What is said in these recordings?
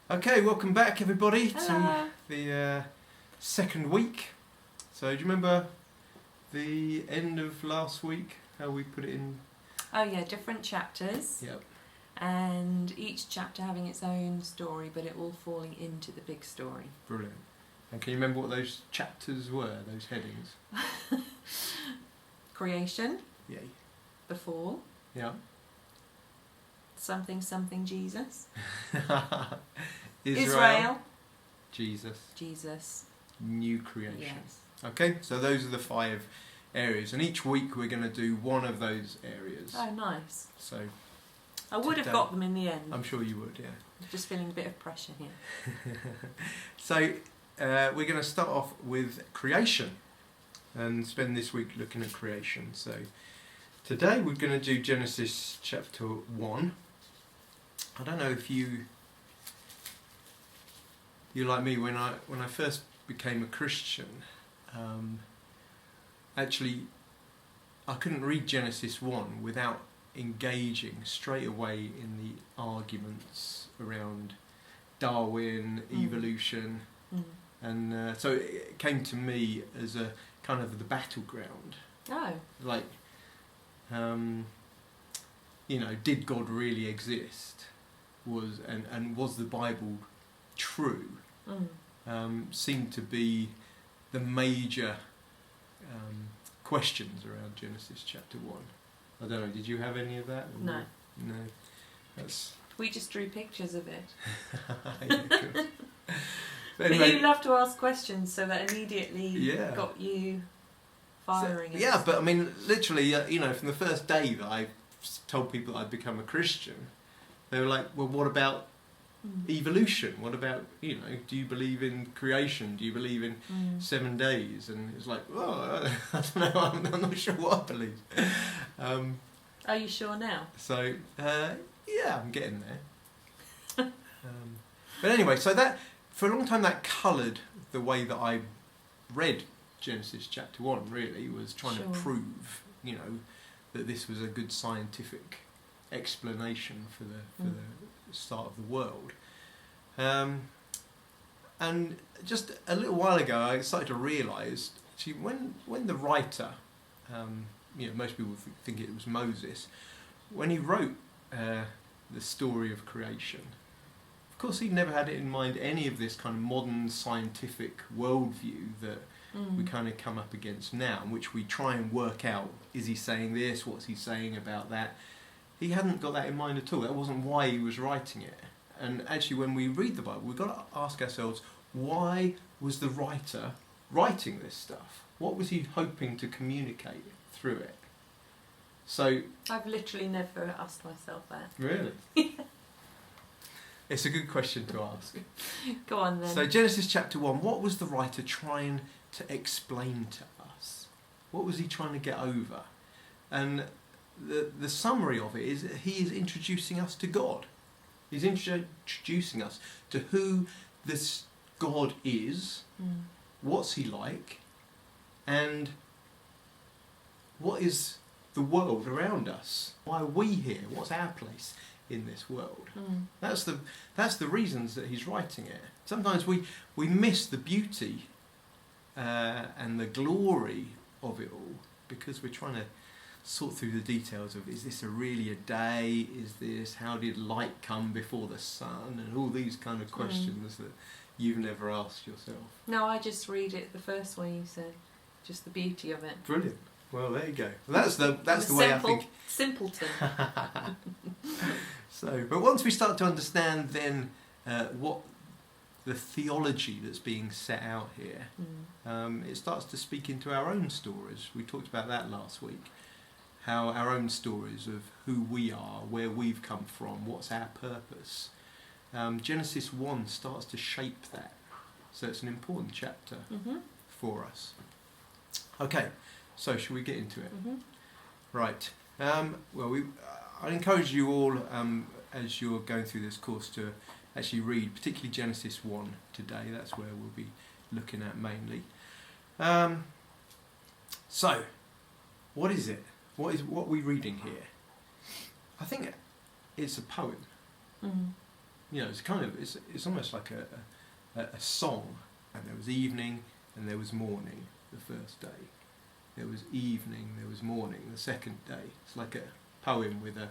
Okay, welcome back everybody Hello. to the second week. So do you remember the end of last week, how we put it in? Oh yeah, different chapters. Yep. And each chapter having its own story, but it all falling into the big story. Brilliant. And can you remember what those chapters were, those headings? Creation, Yay. the fall, Yeah. something Jesus, Israel, Jesus, new creation. Yes. Okay, so those are the 5 areas, and each week we're going to do one of those areas. Oh, nice. So I would have got them in the end. I'm sure you would, yeah. I'm just feeling a bit of pressure here. So we're going to start off with creation and spend this week looking at creation. So today we're going to do Genesis chapter 1. I don't know if you're like me. When I first became a Christian, actually I couldn't read Genesis 1 without engaging straight away in the arguments around Darwin, evolution, and so it came to me as a kind of the battleground. Oh. Like, did God really exist? Was the Bible true? Seemed to be the major questions around Genesis chapter 1. I don't know, did you have any of that? No. No. That's... We just drew pictures of it. Yeah, good. But anyway, you love to ask questions, so that immediately Yeah. got you firing. So, yeah, but I mean, literally, from the first day that I told people that I'd become a Christian, they were like, well, what about evolution? What about, do you believe in creation? Do you believe in 7 days? And it's like, well, I don't know, I'm not sure what I believe. Are you sure now? So, yeah, I'm getting there. But anyway, so that, for a long time, that coloured the way that I read Genesis chapter 1, really, was trying to prove, that this was a good scientific explanation for the start of the world. And just a little while ago, I started to realise, actually, when the writer, most people think it was Moses, when he wrote the story of creation, of course he never had it in mind any of this kind of modern scientific worldview that we kind of come up against now, in which we try and work out, is he saying this, what's he saying about that? He hadn't got that in mind at all. That wasn't why he was writing it. And actually, when we read the Bible, we've got to ask ourselves, why was the writer writing this stuff? What was he hoping to communicate through it? So I've literally never asked myself that. Really? It's a good question to ask. Go on then. So Genesis chapter 1, what was the writer trying to explain to us? What was he trying to get over? And the summary of it is that he is introducing us to God. He's introducing us to who this God is, what's he like, and what is the world around us. Why are we here? What's our place in this world? That's the reasons that he's writing it. Sometimes we miss the beauty and the glory of it all because we're trying to sort through the details of, is this really a day? Is this, how did light come before the sun? And all these kind of questions that you've never asked yourself. No, I just read it the first way you said, just the beauty of it. Brilliant. Well, there you go. That's the way I think. Simpleton. So, but once we start to understand then what the theology that's being set out here, it starts to speak into our own stories. We talked about that last week. How our own stories of who we are, where we've come from, what's our purpose. Genesis 1 starts to shape that. So it's an important chapter for us. Okay, so shall we get into it? Right. Well, I encourage you all, as you're going through this course, to actually read, particularly Genesis 1 today. That's where we'll be looking at mainly. So, what is it? What are we reading here? I think it's a poem. it's almost like a song. And there was evening and there was morning the first day. There was evening, there was morning the second day. It's like a poem with a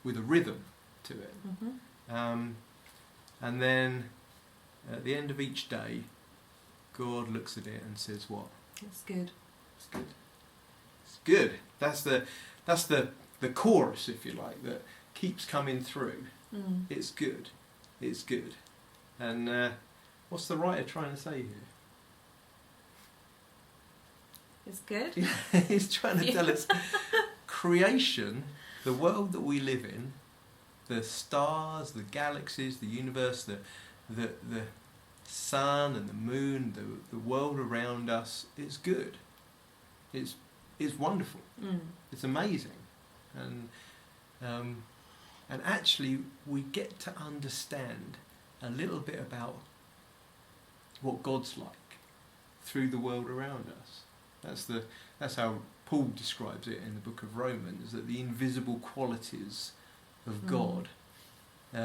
rhythm to it. Mm-hmm. And then at the end of each day, God looks at it and says, "What? It's good. It's good. It's good." That's the chorus, if you like, that keeps coming through. Mm. It's good. It's good. And what's the writer trying to say here? It's good. He's trying to tell us creation, the world that we live in, the stars, the galaxies, the universe, the sun and the moon, the world around us, it's good. It's wonderful. Mm. It's amazing. And actually we get to understand a little bit about what God's like through the world around us. That's how Paul describes it in the book of Romans, that the invisible qualities of God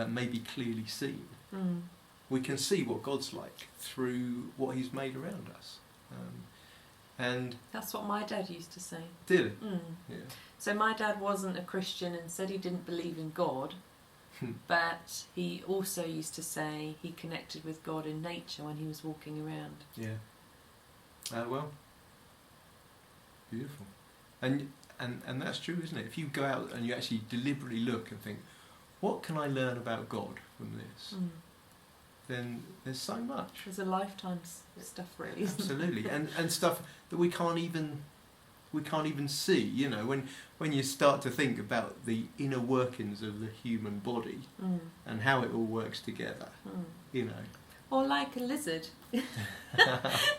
may be clearly seen. Mm. We can see what God's like through what he's made around us. And that's what my dad used to say. did it? Mm. Yeah. So my dad wasn't a Christian and said he didn't believe in God, but he also used to say he connected with God in nature when he was walking around. Yeah. Well, beautiful. And that's true, isn't it? If you go out and you actually deliberately look and think, what can I learn about God from this? Mm. Then there's so much. There's a lifetime's stuff, really. Isn't Absolutely, and stuff that we can't even see. You know, when you start to think about the inner workings of the human body and how it all works together. You know. Or like a lizard.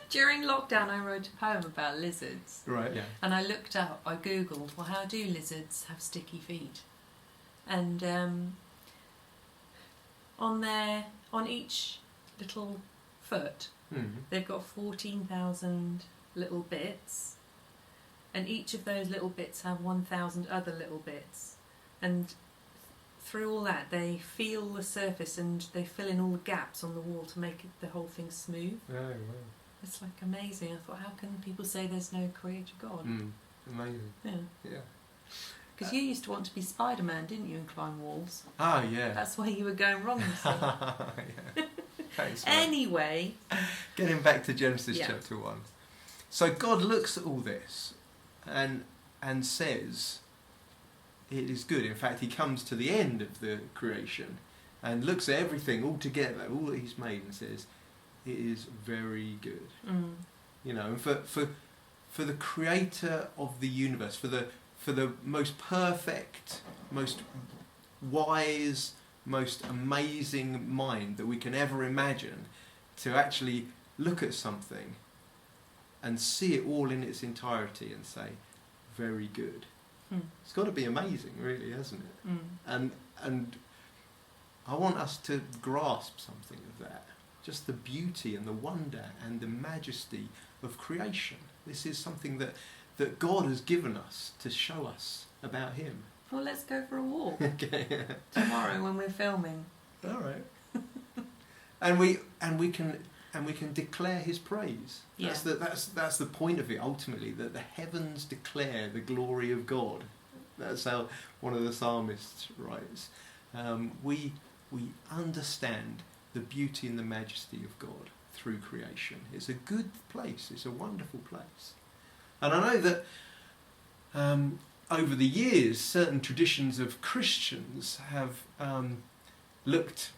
During lockdown, I wrote a poem about lizards. Right. Yeah. And I looked up. I googled, well, how do lizards have sticky feet? And on each little foot, they've got 14,000 little bits, and each of those little bits have 1,000 other little bits, and through all that they feel the surface and they fill in all the gaps on the wall to make the whole thing smooth. Oh, wow. It's like amazing. I thought, how can people say there's no creator God? Amazing. Yeah. Yeah. Because you used to want to be Spider-Man, didn't you, and climb walls? Ah, yeah. That's why you were going wrong. Yeah. Thanks, man. Anyway. Getting back to Genesis Yeah. chapter 1. So God looks at all this and says it is good. In fact, he comes to the end of the creation and looks at everything all together, all that he's made, and says it is very good. You know, and for the creator of the universe, for the most perfect, most wise, most amazing mind that we can ever imagine, to actually look at something and see it all in its entirety and say, very good. It's got to be amazing, really, hasn't it? And I want us to grasp something of that. Just the beauty and the wonder and the majesty of creation. This is something that God has given us to show us about him. Well, let's go for a walk Okay. tomorrow when we're filming. All right. and we can declare his praise. Yeah. That's the point of it ultimately, that the heavens declare the glory of God. That's how one of the psalmists writes. We understand the beauty and the majesty of God through creation. It's a good place. It's a wonderful place. And I know that over the years, certain traditions of Christians have looked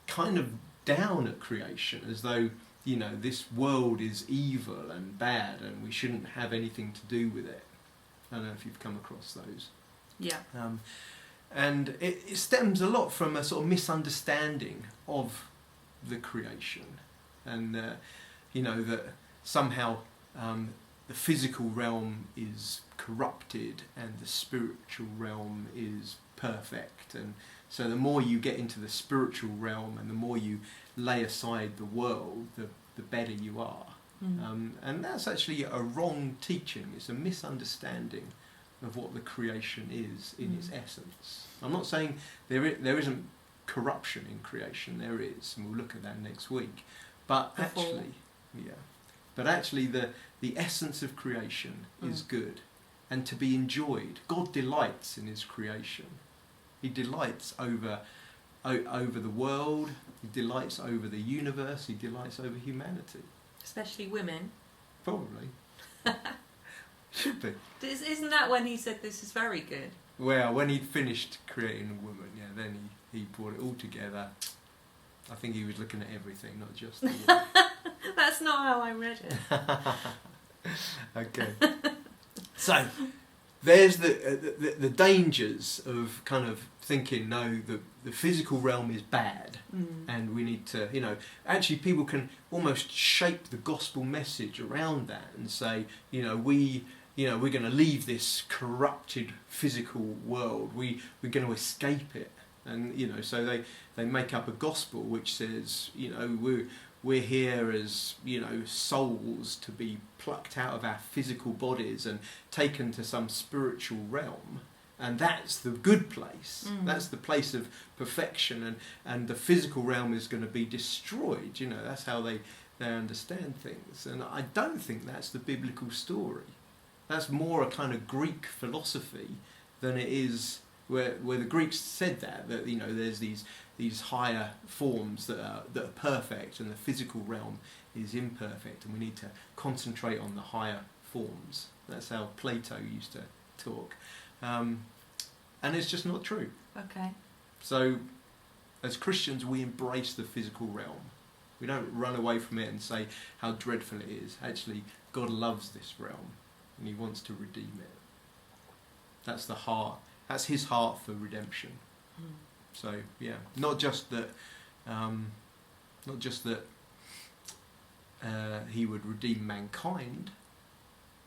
kind of down at creation, as though, you know, this world is evil and bad and we shouldn't have anything to do with it. I don't know if you've come across those. Yeah. And it stems a lot from a sort of misunderstanding of the creation, and you know, that somehow the physical realm is corrupted and the spiritual realm is perfect, and so the more you get into the spiritual realm and the more you lay aside the world, the better you are. And that's actually a wrong teaching. It's a misunderstanding of what the creation is in its essence. I'm not saying there isn't corruption in creation. There is, and we'll look at that next week. But actually, the essence of creation is good and to be enjoyed. God delights in His creation. He delights over the world. He delights over the universe. He delights over humanity. Especially women. Probably. Should be. Isn't that when He said this is very good? Well, when He'd finished creating a woman, then he brought it all together. I think He was looking at everything, not just the woman. That's not how I read it. Okay. So, there's the dangers of kind of thinking, no, the physical realm is bad, and we need to, actually people can almost shape the gospel message around that and say, we're going to leave this corrupted physical world. We're going to escape it, and so they make up a gospel which says, we're here as souls to be plucked out of our physical bodies and taken to some spiritual realm, and that's the good place. That's the place of perfection, and the physical realm is going to be destroyed. That's how they understand things, and I don't think that's the biblical story. That's more a kind of Greek philosophy than it is where the Greeks said that there's these higher forms that are perfect, and the physical realm is imperfect, and we need to concentrate on the higher forms. That's how Plato used to talk, and it's just not true. Okay. So, as Christians, we embrace the physical realm. We don't run away from it and say how dreadful it is. Actually, God loves this realm, and He wants to redeem it. That's the heart. That's His heart for redemption. So not just that He would redeem mankind,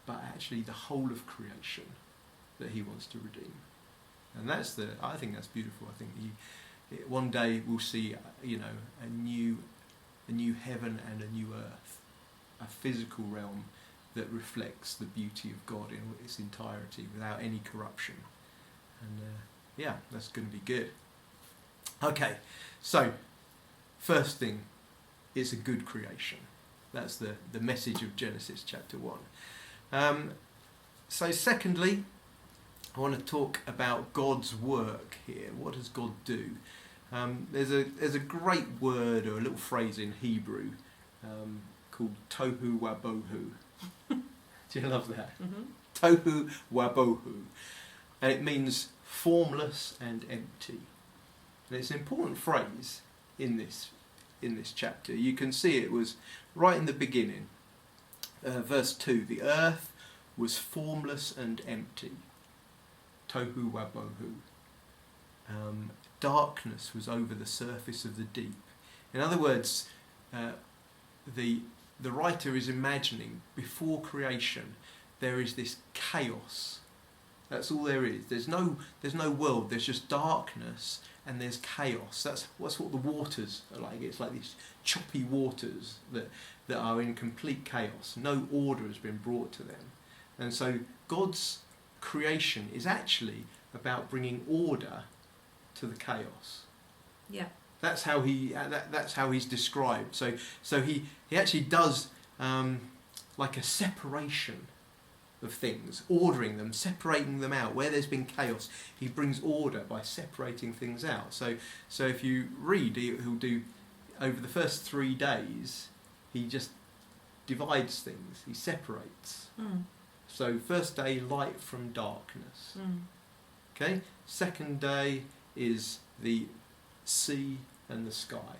but actually the whole of creation that He wants to redeem. And I think that's beautiful. I think one day we'll see a new heaven and a new earth, a physical realm that reflects the beauty of God in its entirety without any corruption. And that's going to be good. Okay, so first thing, it's a good creation. That's the message of Genesis chapter 1. So secondly, I want to talk about God's work here. What does God do? There's a great word or a little phrase in Hebrew called tohu wabohu. Do you love that? Tohu wabohu. And it means formless and empty. And it's an important phrase in this chapter. You can see it was right in the beginning. Verse 2, the earth was formless and empty. Tohu wabohu. Darkness was over the surface of the deep. In other words, the writer is imagining before creation there is this chaos. That's all there is. There's no world. There's just darkness and there's chaos. That's what the waters are like. It's like these choppy waters that are in complete chaos. No order has been brought to them. And so God's creation is actually about bringing order to the chaos. Yeah. That's how he's described. So he actually does like a separation of things, ordering them, separating them out. Where there's been chaos, he brings order by separating things out. So if you read, he'll do over the first 3 days, he just divides things, he separates. So first day, light from darkness. Okay. Second day is the sea and the sky.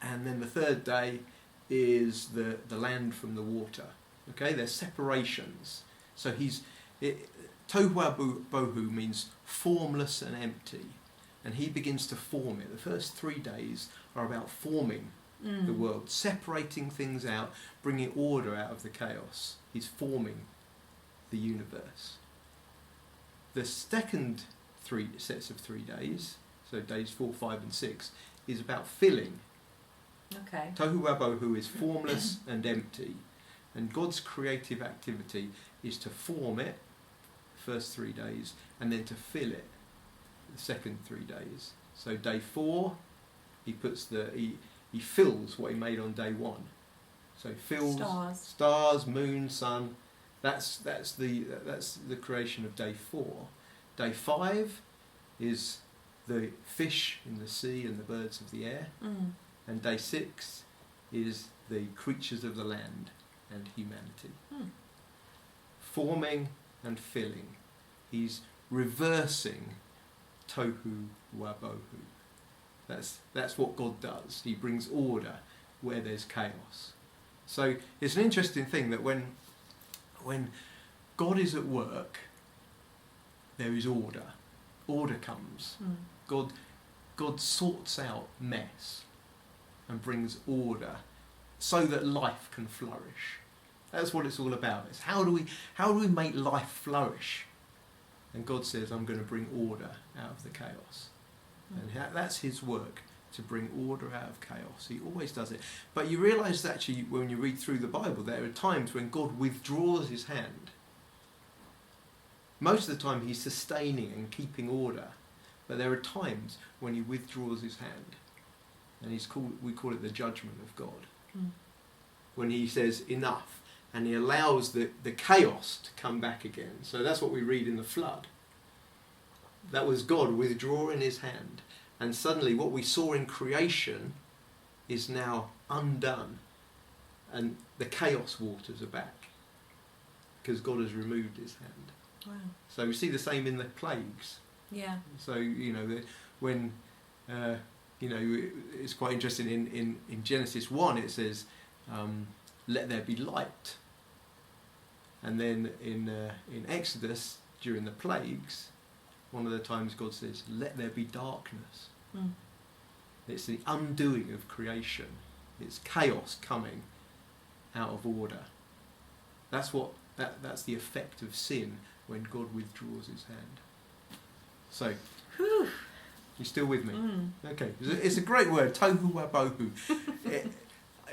And then the third day is the land from the water. Okay, they're separations. So tohu bohu means formless and empty, and he begins to form it. The first 3 days are about forming the world, separating things out, bringing order out of the chaos. He's forming the universe. The second 3 sets of 3 days, so days 4, 5 and 6, is about filling. Okay. Tohu wabohu is formless and empty, And God's creative activity is to form it the first 3 days and then to fill it the second 3 days. So day 4, he fills what he made on day 1. So he fills stars, moon, sun. That's the creation of day 4. Day 5 is the fish in the sea and the birds of the air. And day 6 is the creatures of the land and humanity. Forming and filling. He's reversing tohu wabohu. That's what God does. He brings order where there's chaos. So it's an interesting thing that when God is at work, there is order. Order comes. God sorts out mess and brings order so that life can flourish. That's what it's all about. It's how do we make life flourish? And God says, I'm going to bring order out of the chaos. And that's his work, to bring order out of chaos. He always does it. But you realise that actually when you read through the Bible, there are times when God withdraws his hand. Most of the time he's sustaining and keeping order. But there are times when he withdraws his hand. And we call it the judgment of God. When he says enough. And he allows the chaos to come back again. So that's what we read in the flood. That was God withdrawing his hand. And suddenly what we saw in creation is now undone. And the chaos waters are back. Because God has removed his hand. Wow. So we see the same in the plagues. Yeah. So, when, it's quite interesting in Genesis 1 it says, let there be light. And then in Exodus, during the plagues, one of the times God says, let there be darkness. It's the undoing of creation. It's chaos coming out of order. That's the effect of sin when God withdraws his hand. So, you still with me? Okay, it's a great word, tohu wabohu.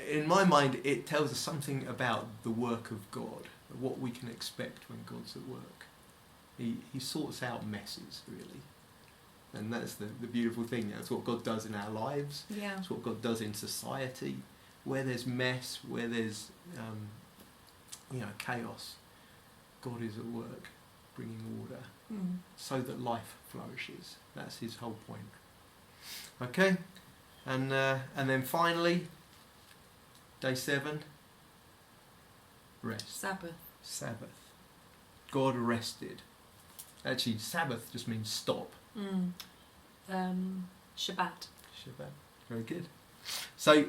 In my mind, it tells us something about the work of God, what we can expect when God's at work. He sorts out messes, really. And that's the beautiful thing. That's what God does in our lives. Yeah. That's what God does in society. Where there's mess, where there's chaos, God is at work bringing order so that life flourishes. That's his whole point. Okay? And then finally, day 7, rest. Sabbath. God rested. Actually, Sabbath just means stop. Shabbat. Very good. So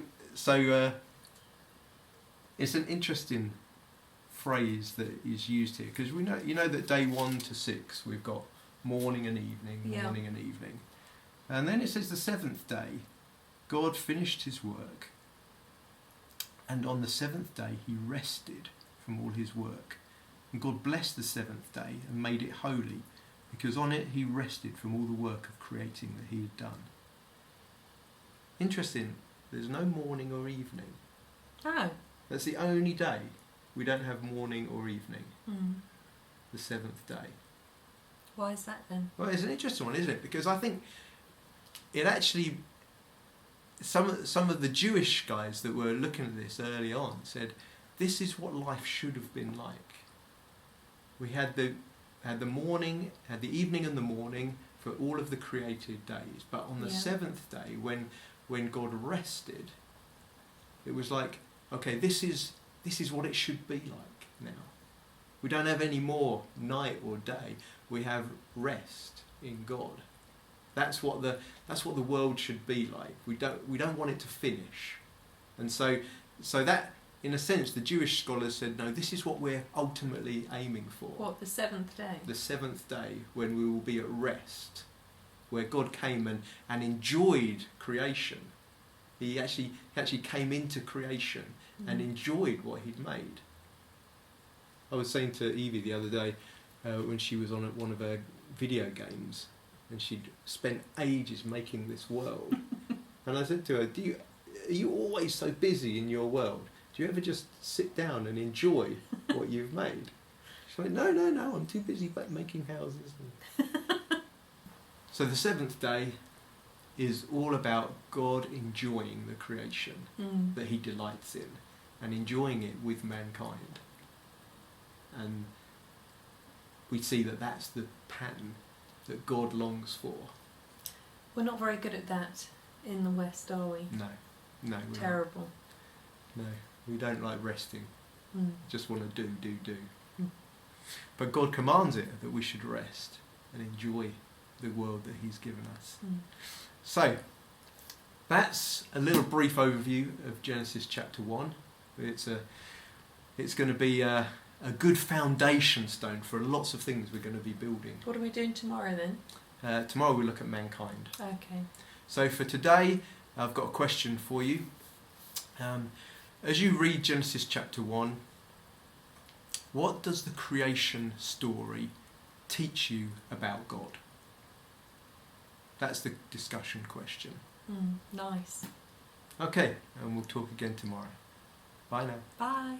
it's an interesting phrase that is used here, because we know that day 1 to 6 we've got morning and evening, and then it says the 7th day God finished his work, and on the 7th day he rested from all his work. And God blessed the 7th day and made it holy, because on it he rested from all the work of creating that he had done. Interesting, there's no morning or evening. Oh. That's the only day we don't have morning or evening. The 7th day. Why is that then? Well, it's an interesting one, isn't it? Because I think it actually... Some of the Jewish guys that were looking at this early on said, this is what life should have been like. We had the morning, had the evening and the morning for all of the created days. But on the 7th day, when God rested, it was like, okay, this is what it should be like now. We don't have any more night or day. We have rest in God. That's what the world should be like. We don't want it to finish. And so that, in a sense, the Jewish scholars said, no, this is what we're ultimately aiming for. What, the 7th day? The 7th day, when we will be at rest, where God came and enjoyed creation. He actually came into creation and enjoyed what he'd made. I was saying to Evie the other day, when she was on one of her video games, and she'd spent ages making this world. And I said to her, are you always so busy in your world? Do you ever just sit down and enjoy what you've made? She's like, no, I'm too busy making houses. So the seventh day is all about God enjoying the creation that he delights in and enjoying it with mankind. And we see that that's the pattern that God longs for. We're not very good at that in the West, are we? No, we're Terrible. not. No, we don't like resting. Just want to do. Mm. But God commands it that we should rest and enjoy the world that he's given us. So, that's a little brief overview of Genesis chapter 1. It's going to be a good foundation stone for lots of things we're going to be building. What are we doing tomorrow then? Tomorrow we look at mankind. Okay. So for today, I've got a question for you. As you read Genesis chapter 1, what does the creation story teach you about God? That's the discussion question. Nice. Okay, and we'll talk again tomorrow. Bye now. Bye.